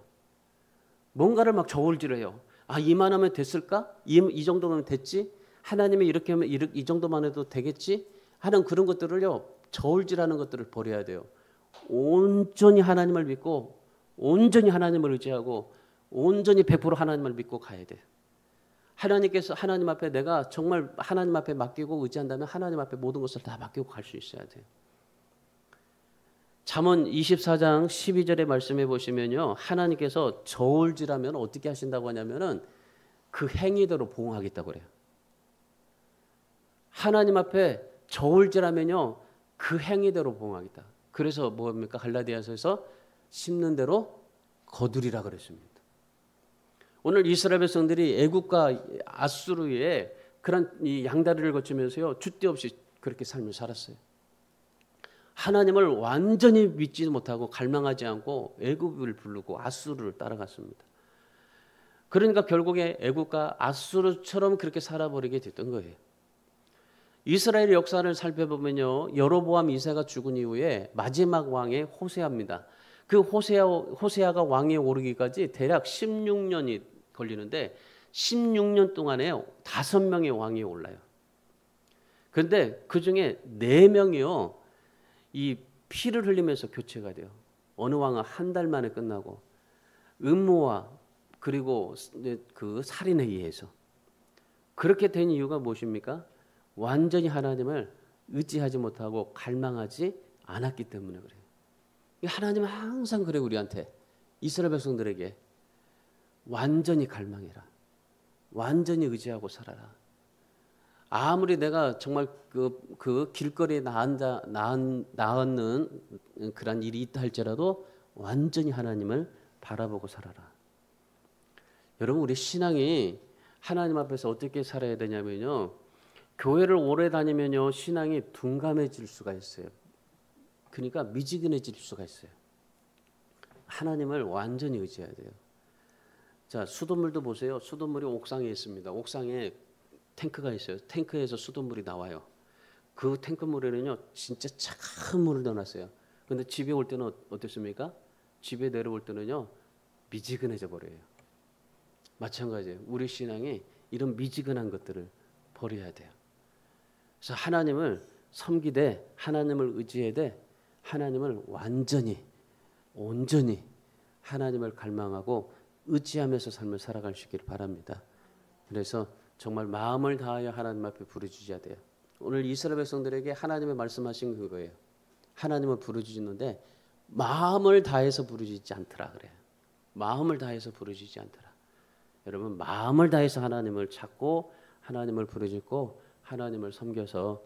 뭔가를 막 저울질해요. 아 이만하면 됐을까? 이 정도면 됐지? 하나님이 이렇게 하면 이 정도만 해도 되겠지? 하는 그런 것들을요 저울질하는 것들을 버려야 돼요. 온전히 하나님을 믿고 온전히 하나님을 의지하고 온전히 100% 하나님을 믿고 가야 돼요. 하나님께서 하나님 앞에 내가 정말 하나님 앞에 맡기고 의지한다면 하나님 앞에 모든 것을 다 맡기고 갈 수 있어야 돼요. 잠언 24장 12절의 말씀해 보시면요. 하나님께서 저울질하면 어떻게 하신다고 하냐면은 그 행위대로 보응하겠다고 그래요. 하나님 앞에 저울질하면요. 그 행위대로 보응하겠다. 그래서 뭡니까? 갈라디아서에서 심는 대로 거두리라 그랬습니다. 오늘 이스라엘 백성들이 애굽과 아수르의 그런 이 양다리를 거치면서요. 줏대 없이 그렇게 삶을 살았어요. 하나님을 완전히 믿지 못하고 갈망하지 않고 애굽을 부르고 아수르를 따라갔습니다. 그러니까 결국에 애굽과 아수르처럼 그렇게 살아버리게 됐던 거예요. 이스라엘의 역사를 살펴보면요. 여로보암 2세가 죽은 이후에 마지막 왕이 호세아입니다. 그 호세아가 왕에 오르기까지 대략 16년이 걸리는데 16년 동안에 5명의 왕이 올라요. 그런데 그중에 4명이요. 이 피를 흘리면서 교체가 돼요. 어느 왕은 한 달 만에 끝나고 음모와 그리고 그 살인에 의해서 그렇게 된 이유가 무엇입니까? 완전히 하나님을 의지하지 못하고 갈망하지 않았기 때문에 그래요. 하나님은 항상 그래 우리한테 이스라엘 백성들에게 완전히 갈망해라. 완전히 의지하고 살아라. 아무리 내가 정말 그 길거리에 나앉는 그런 일이 있다 할지라도 완전히 하나님을 바라보고 살아라. 여러분 우리 신앙이 하나님 앞에서 어떻게 살아야 되냐면요. 교회를 오래 다니면요. 신앙이 둔감해질 수가 있어요. 그러니까 미지근해질 수가 있어요. 하나님을 완전히 의지해야 돼요. 자, 수돗물도 보세요. 수돗물이 옥상에 있습니다. 옥상에 탱크가 있어요. 탱크에서 수돗물이 나와요. 그 탱크 물에는요, 진짜 차가운 물을 넣어놨어요. 근데 집에 올 때는 어땠습니까? 집에 내려올 때는요, 미지근해져 버려요. 마찬가지예요. 우리 신앙이 이런 미지근한 것들을 버려야 돼요. 그래서 하나님을 섬기되 하나님을 의지하되 하나님을 완전히 온전히 하나님을 갈망하고 의지하면서 삶을 살아갈 수 있기를 바랍니다. 그래서 정말 마음을 다하여 하나님 앞에 부르짖어야 돼요. 오늘 이스라엘 백성들에게 하나님의 말씀하신 그거예요. 하나님을 부르짖는데 마음을 다해서 부르짖지 않더라 그래요. 마음을 다해서 부르짖지 않더라. 여러분 마음을 다해서 하나님을 찾고 하나님을 부르짖고 하나님을 섬겨서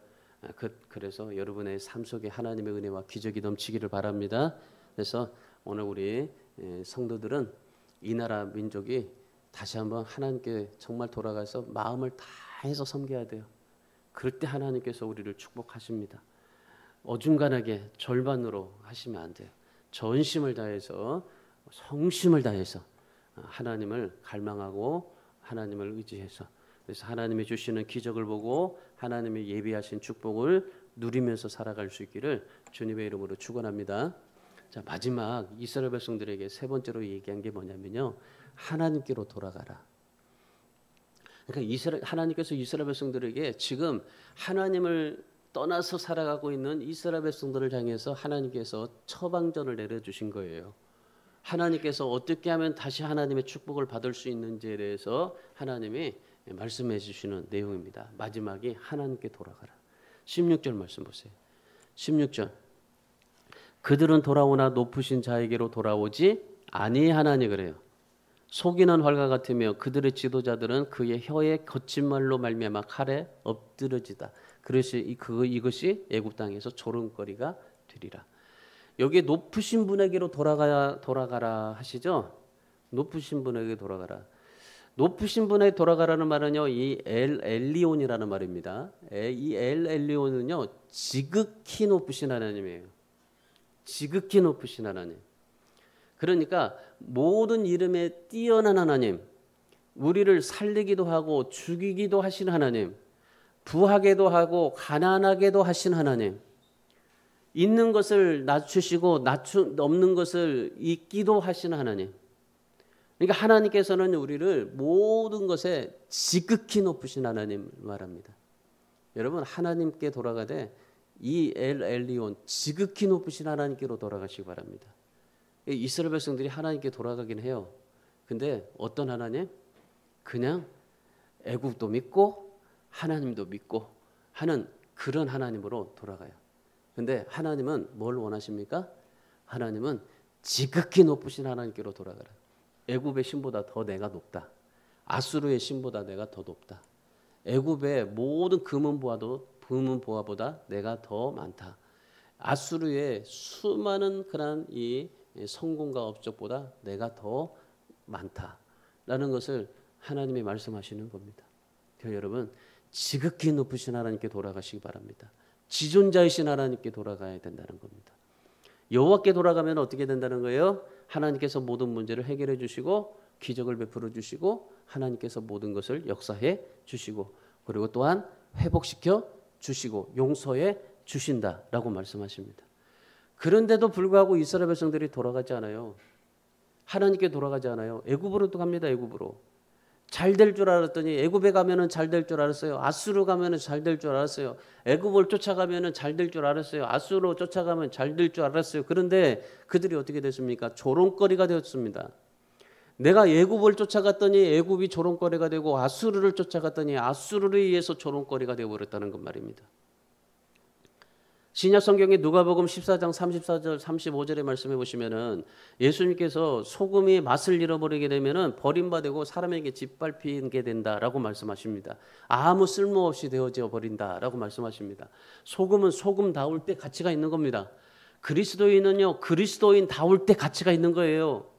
그래서 여러분의 삶 속에 하나님의 은혜와 기적이 넘치기를 바랍니다. 그래서 오늘 우리 성도들은 이 나라 민족이 다시 한번 하나님께 정말 돌아가서 마음을 다해서 섬겨야 돼요. 그럴 때 하나님께서 우리를 축복하십니다. 어중간하게 절반으로 하시면 안 돼요. 전심을 다해서 성심을 다해서 하나님을 갈망하고 하나님을 의지해서 그래서 하나님이 주시는 기적을 보고 하나님이 예비하신 축복을 누리면서 살아갈 수 있기를 주님의 이름으로 축원합니다. 자, 마지막 이스라엘 백성들에게 세 번째로 얘기한 게 뭐냐면요. 하나님께로 돌아가라. 그러니까 하나님께서 이스라엘 백성들에게 지금 하나님을 떠나서 살아가고 있는 이스라엘 백성들을 향해서 하나님께서 처방전을 내려주신 거예요. 하나님께서 어떻게 하면 다시 하나님의 축복을 받을 수 있는지에 대해서 하나님이 말씀해 주시는 내용입니다. 마지막이 하나님께 돌아가라. 16절 말씀 보세요. 16절 그들은 돌아오나 높으신 자에게로 돌아오지 아니하나니 그래요. 속이는 활과 같으며 그들의 지도자들은 그의 혀의 거친 말로 말미암아 칼에 엎드러지다. 이것이 애굽 땅에서 조롱거리가 되리라. 여기에 높으신 분에게로 돌아가라 하시죠. 높으신 분에게 돌아가라. 높으신 분에게 돌아가라는 말은요, 이 엘리온이라는 말입니다. 이 엘리온은요, 지극히 높으신 하나님이에요. 지극히 높으신 하나님. 그러니까 모든 이름에 뛰어난 하나님, 우리를 살리기도 하고 죽이기도 하신 하나님, 부하게도 하고 가난하게도 하신 하나님, 있는 것을 낮추시고 없는 것을 잊기도 하신 하나님. 그러니까 하나님께서는 우리를 모든 것에 지극히 높으신 하나님 말합니다. 여러분, 하나님께 돌아가되 이 엘리온, 지극히 높으신 하나님께로 돌아가시기 바랍니다. 이스라엘 백성들이 하나님께 돌아가긴 해요. 근데 어떤 하나님? 그냥 애국도 믿고 하나님도 믿고 하는 그런 하나님으로 돌아가요. 근데 하나님은 뭘 원하십니까? 하나님은 지극히 높으신 하나님께로 돌아가라. 애굽의 신보다 더 내가 높다. 아수르의 신보다 내가 더 높다. 애굽의 모든 금은보화보다 내가 더 많다. 아수르의 수많은 그런 이 성공과 업적보다 내가 더 많다라는 것을 하나님이 말씀하시는 겁니다. 여러분, 지극히 높으신 하나님께 돌아가시기 바랍니다. 지존자이신 하나님께 돌아가야 된다는 겁니다. 여호와께 돌아가면 어떻게 된다는 거예요? 하나님께서 모든 문제를 해결해 주시고 기적을 베풀어 주시고 하나님께서 모든 것을 역사해 주시고 그리고 또한 회복시켜 주시고 용서해 주신다라고 말씀하십니다. 그런데도 불구하고 이스라엘 백성들이 돌아가지 않아요. 하나님께 돌아가지 않아요. 애굽으로 또 갑니다. 애굽으로. 잘 될 줄 알았더니 애굽에 가면은 잘 될 줄 알았어요. 아수르 가면은 잘 될 줄 알았어요. 애굽을 쫓아가면은 잘 될 줄 알았어요. 아수르 쫓아가면 잘 될 줄 알았어요. 그런데 그들이 어떻게 됐습니까? 조롱거리가 되었습니다. 내가 애굽을 쫓아갔더니 애굽이 조롱거리가 되고 아수르를 쫓아갔더니 아수르에 의해서 조롱거리가 되어 버렸다는 것 말입니다. 신약 성경의 누가복음 14장 34절 35절의 말씀해 보시면은 예수님께서 소금이 맛을 잃어버리게 되면은 버림받고 사람에게 짓밟히게 된다라고 말씀하십니다. 아무 쓸모없이 되어져 버린다라고 말씀하십니다. 소금은 소금다울 때 가치가 있는 겁니다. 그리스도인은요, 그리스도인다울 때 가치가 있는 거예요.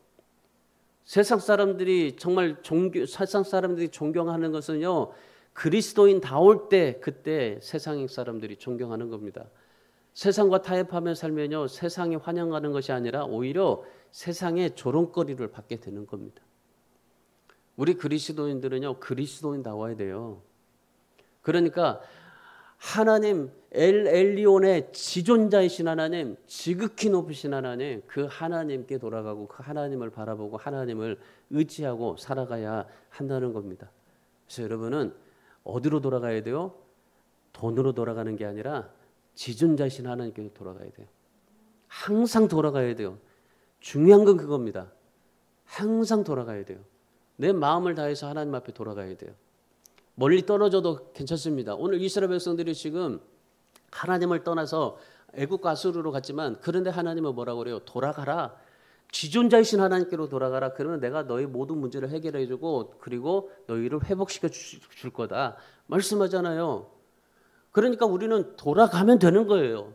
세상 사람들이 존경하는 것은요, 그리스도인다울 때 그때 세상 사람들이 존경하는 겁니다. 세상과 타협하며 살면요, 세상이 환영하는 것이 아니라 오히려 세상의 조롱거리를 받게 되는 겁니다. 우리 그리스도인들은요, 그리스도인다워야 돼요. 그러니까 하나님 엘리온의 지존자이신 하나님, 지극히 높으신 하나님, 그 하나님께 돌아가고 그 하나님을 바라보고 하나님을 의지하고 살아가야 한다는 겁니다. 그래서 여러분은 어디로 돌아가야 돼요? 돈으로 돌아가는 게 아니라 지존자이신 하나님께로 돌아가야 돼요. 항상 돌아가야 돼요. 중요한 건 그겁니다. 항상 돌아가야 돼요. 내 마음을 다해서 하나님 앞에 돌아가야 돼요. 멀리 떨어져도 괜찮습니다. 오늘 이스라엘 백성들이 지금 하나님을 떠나서 애굽과 아수르로 갔지만 그런데 하나님은 뭐라고 그래요? 돌아가라. 지존자이신 하나님께로 돌아가라. 그러면 내가 너희 모든 문제를 해결해 주고 그리고 너희를 회복시켜 줄 거다. 말씀하잖아요. 그러니까 우리는 돌아가면 되는 거예요.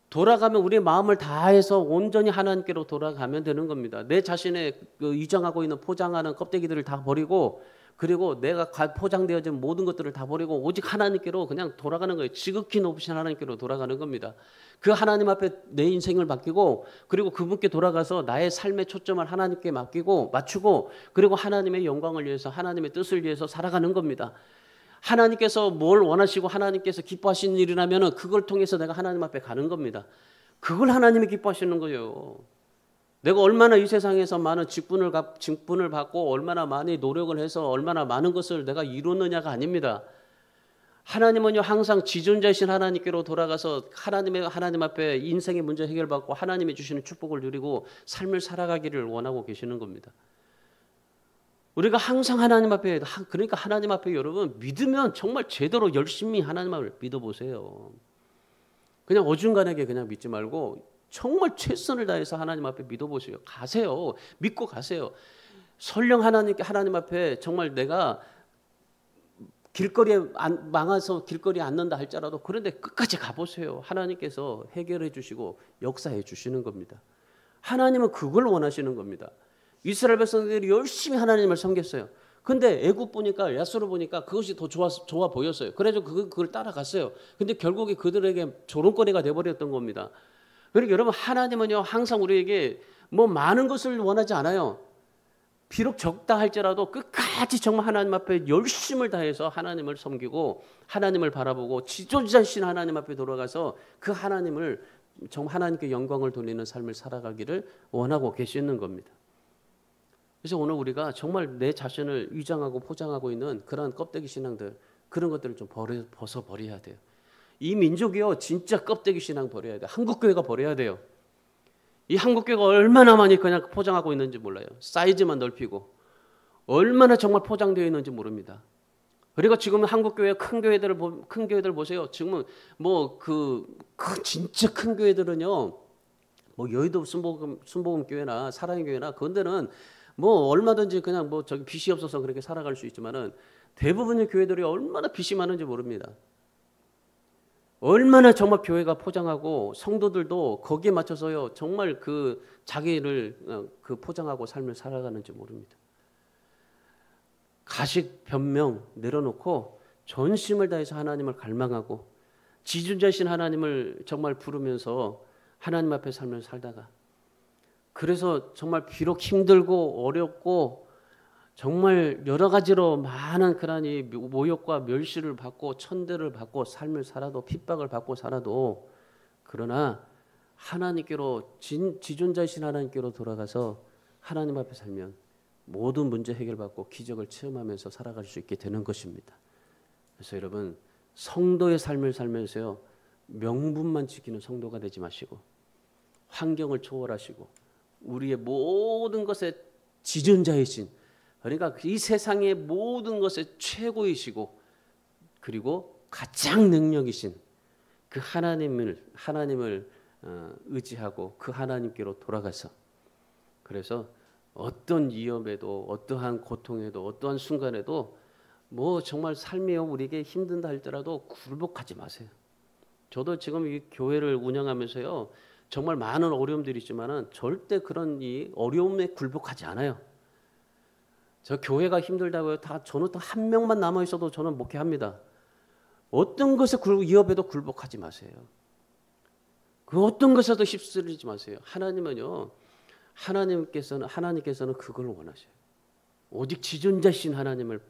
돌아가면 우리의 마음을 다해서 온전히 하나님께로 돌아가면 되는 겁니다. 내 자신의 위장하고 있는 포장하는 껍데기들을 다 버리고 그리고 내가 포장되어진 모든 것들을 다 버리고 오직 하나님께로 그냥 돌아가는 거예요. 지극히 높으신 하나님께로 돌아가는 겁니다. 그 하나님 앞에 내 인생을 맡기고 그리고 그분께 돌아가서 나의 삶의 초점을 하나님께 맞추고 그리고 하나님의 영광을 위해서 하나님의 뜻을 위해서 살아가는 겁니다. 하나님께서 뭘 원하시고 하나님께서 기뻐하시는 일이라면 그걸 통해서 내가 하나님 앞에 가는 겁니다. 그걸 하나님이 기뻐하시는 거예요. 내가 얼마나 이 세상에서 많은 직분을 받고 얼마나 많이 노력을 해서 얼마나 많은 것을 내가 이루느냐가 아닙니다. 하나님은요, 항상 지존자이신 하나님께로 돌아가서 하나님 앞에 인생의 문제 해결받고 하나님이 주시는 축복을 누리고 삶을 살아가기를 원하고 계시는 겁니다. 우리가 항상 하나님 앞에, 그러니까 하나님 앞에 여러분 믿으면 정말 제대로 열심히 하나님 앞을 믿어보세요. 그냥 어중간하게 그냥 믿지 말고 정말 최선을 다해서 하나님 앞에 믿어보세요. 가세요. 믿고 가세요. 설령 하나님 앞에 정말 내가 길거리에 망해서 길거리에 앉는다 할지라도 그런데 끝까지 가보세요. 하나님께서 해결해 주시고 역사해 주시는 겁니다. 하나님은 그걸 원하시는 겁니다. 이스라엘 백성들이 열심히 하나님을 섬겼어요. 근데 애굽 보니까 야수로 보니까 그것이 더 좋아 보였어요. 그래서 그걸 따라갔어요. 근데 결국에 그들에게 조롱거리가 돼버렸던 겁니다. 그러니까 여러분 하나님은요 항상 우리에게 뭐 많은 것을 원하지 않아요. 비록 적다 할지라도 끝까지 정말 하나님 앞에 열심을 다해서 하나님을 섬기고 하나님을 바라보고 지존자신 하나님 앞에 돌아가서 그 하나님을 정말 하나님께 영광을 돌리는 삶을 살아가기를 원하고 계시는 겁니다. 그래서 오늘 우리가 정말 내 자신을 위장하고 포장하고 있는 그런 껍데기 신앙들 그런 것들을 좀 벗어버려야 돼요. 이 민족이요 진짜 껍데기 신앙 버려야 돼요. 한국교회가 버려야 돼요. 이 한국교회가 얼마나 많이 그냥 포장하고 있는지 몰라요. 사이즈만 넓히고 얼마나 정말 포장되어 있는지 모릅니다. 그리고 지금 한국교회 큰 교회들 보세요. 지금은 뭐 진짜 큰 교회들은요, 뭐 여의도 순복음 교회나 사랑의 교회나 그런 데는 뭐 얼마든지 그냥 뭐 저기 빚이 없어서 그렇게 살아갈 수 있지만은 대부분의 교회들이 얼마나 빚이 많은지 모릅니다. 얼마나 정말 교회가 포장하고 성도들도 거기에 맞춰서요 정말 그 자기를 그 포장하고 삶을 살아가는지 모릅니다. 가식 변명 내려놓고 전심을 다해서 하나님을 갈망하고 지존자신 하나님을 정말 부르면서 하나님 앞에 삶을 살다가 그래서 정말 비록 힘들고 어렵고 정말 여러 가지로 많은 그런 이 모욕과 멸시를 받고 천대를 받고 삶을 살아도 핍박을 받고 살아도 그러나 하나님께로 지존자이신 하나님께로 돌아가서 하나님 앞에 살면 모든 문제 해결받고 기적을 체험하면서 살아갈 수 있게 되는 것입니다. 그래서 여러분 성도의 삶을 살면서요 명분만 지키는 성도가 되지 마시고 환경을 초월하시고 우리의 모든 것에 지존자이신 그러니까 이 세상의 모든 것의 최고이시고 그리고 가장 능력이신 그 하나님을 의지하고 그 하나님께로 돌아가서 그래서 어떤 위험에도 어떠한 고통에도 어떠한 순간에도 뭐 정말 삶이요 우리에게 힘든다 할지라도 굴복하지 마세요. 저도 지금 이 교회를 운영하면서요 정말 많은 어려움들이 있지만은 절대 그런 이 어려움에 굴복하지 않아요. 저 교회가 힘들다고요. 저는 또 한 명만 남아 있어도 저는 목회합니다. 어떤 것에 위협에도 굴복하지 마세요. 그 어떤 것에도 휩쓸리지 마세요. 하나님은요. 하나님께서는 그걸 원하셔요. 오직 지존자신 하나님을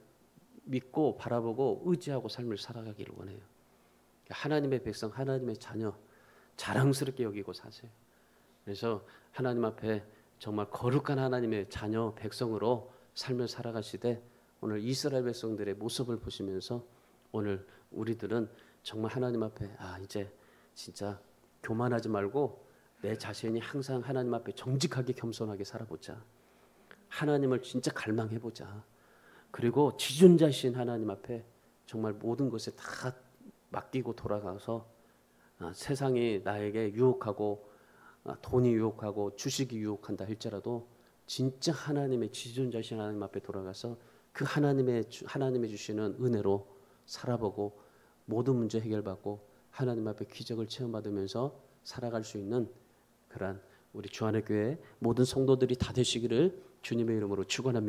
믿고 바라보고 의지하고 삶을 살아가기를 원해요. 하나님의 백성, 하나님의 자녀 자랑스럽게 여기고 사세요. 그래서 하나님 앞에 정말 거룩한 하나님의 자녀 백성으로 삶을 살아가시되 오늘 이스라엘 백성들의 모습을 보시면서 오늘 우리들은 정말 하나님 앞에 이제 진짜 교만하지 말고 내 자신이 항상 하나님 앞에 정직하게 겸손하게 살아보자. 하나님을 진짜 갈망해보자. 그리고 지존자신 하나님 앞에 정말 모든 것에 다 맡기고 돌아가서 세상이 나에게 유혹하고 돈이 유혹하고 주식이 유혹한다 할지라도 진짜 하나님의 지존자신 하나님 앞에 돌아가서 그 하나님의 주시는 은혜로 살아보고 모든 문제 해결받고 하나님 앞에 기적을 체험받으면서 살아갈 수 있는 그러한 우리 주안의 교회 모든 성도들이 다 되시기를 주님의 이름으로 축원합니다.